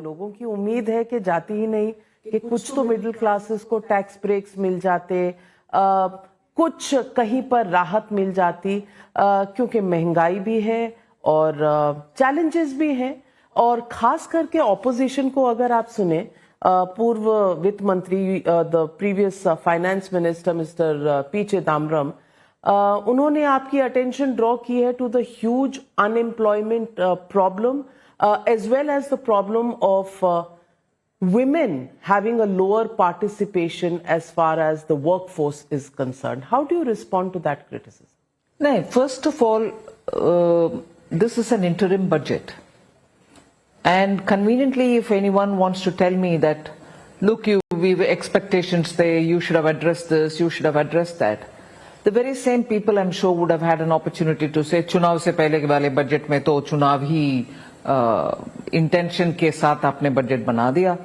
लोगों की उम्मीद है कि जाती ही नहीं कि कुछ तो मिडिल क्लासेस को टैक्स ब्रेक्स मिल जाते, कुछ कहीं पर राहत मिल जाती, क्योंकि महंगाई भी है और चैलेंजेस भी हैं। और खास करके ऑपोजिशन को अगर आप सुने, पूर्व वित्त मंत्री the previous finance minister mister P Chidambaram, उन्होंने आपकी अटेंशन ड्रॉ की है to the huge unemployment problem as well as the problem of women having a lower participation as far as the workforce is concerned. How do you respond to that criticism? No, first of all, this is an interim budget. And conveniently, if anyone wants to tell me that, look, we were expectations there, you should have addressed this, you should have addressed that, the very same people I'm sure would have had an opportunity to say, चुनाव से पहले वाले budget में तो चुनाव ही intention के साथ आपने बजट बना दिया।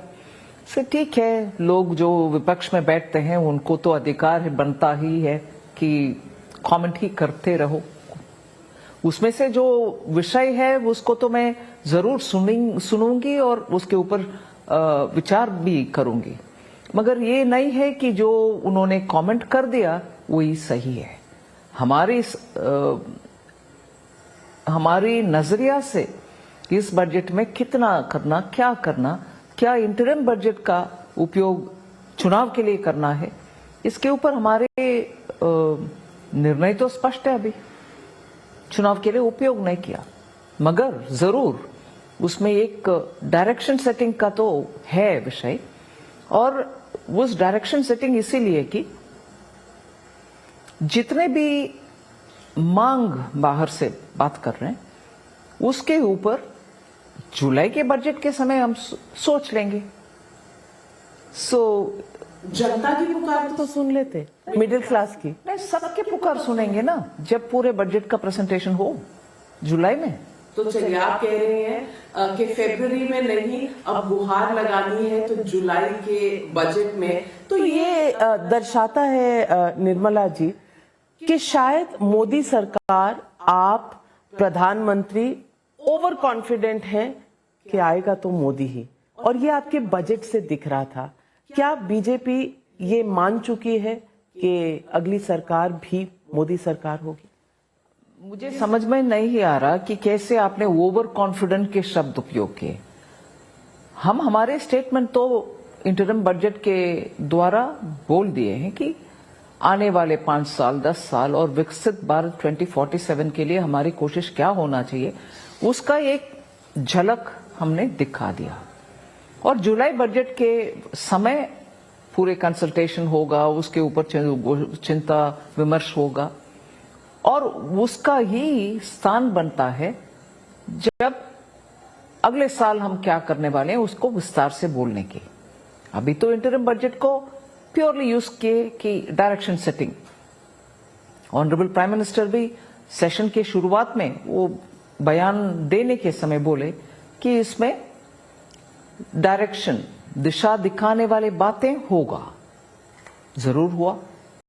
से ठीक है, लोग जो विपक्ष में बैठते हैं उनको तो अधिकार बनता ही है कि कमेंट ही करते रहो। उसमें से जो विषय है उसको तो मैं जरूर सुनूंगी और उसके ऊपर विचार भी करूंगी, मगर ये नहीं है कि जो उन्होंने कमेंट कर दिया वही सही है। हमारी नजरिया से इस बजट में कितना करना, क्या इंटरिम बजट का उपयोग चुनाव के लिए करना है, इसके ऊपर हमारे निर्णय तो स्पष्ट है। अभी चुनाव के लिए उपयोग नहीं किया, मगर जरूर उसमें एक डायरेक्शन सेटिंग का तो है विषय, और उस डायरेक्शन सेटिंग इसीलिए कि जितने भी मांग बाहर से बात कर रहे हैं उसके ऊपर जुलाई के बजट के समय हम सोच लेंगे। जनता की पुकार तो सुन लेते, मिडिल क्लास की नहीं, सबके पुकार सुनेंगे ना जब पूरे बजट का प्रेजेंटेशन हो जुलाई में। तो चलिए, आप कह रहे हैं कि फरवरी में नहीं, अब गुहार लगानी है तो जुलाई के बजट में। तो ये दर्शाता है निर्मला जी कि शायद मोदी सरकार, आप प्रधानमंत्री ओवर कॉन्फिडेंट हैं कि आएगा तो मोदी ही, और ये आपके बजट से दिख रहा था। क्या बीजेपी ये मान चुकी है कि अगली सरकार भी मोदी सरकार होगी? मुझे समझ में नहीं आ रहा कि कैसे आपने ओवर कॉन्फिडेंट के शब्द उपयोग किए। हम हमारे स्टेटमेंट तो इंटरिम बजट के द्वारा बोल दिए हैं कि आने वाले 5 साल, 10 साल और विकसित भारत 2047 के लिए हमारी कोशिश क्या होना चाहिए, उसका एक झलक हमने दिखा दिया। और जुलाई बजट के समय पूरे कंसल्टेशन होगा, उसके ऊपर चिंता विमर्श होगा, और उसका ही स्थान बनता है जब अगले साल हम क्या करने वाले हैं उसको विस्तार से बोलने की। अभी तो इंटरिम बजट को प्योरली यूज किए कि direction setting. Honourable prime minister भी सेशन के शुरुआत में वो बयान देने के समय बोले कि इसमें डायरेक्शन, दिशा दिखाने वाले बातें होगा। जरूर हुआ।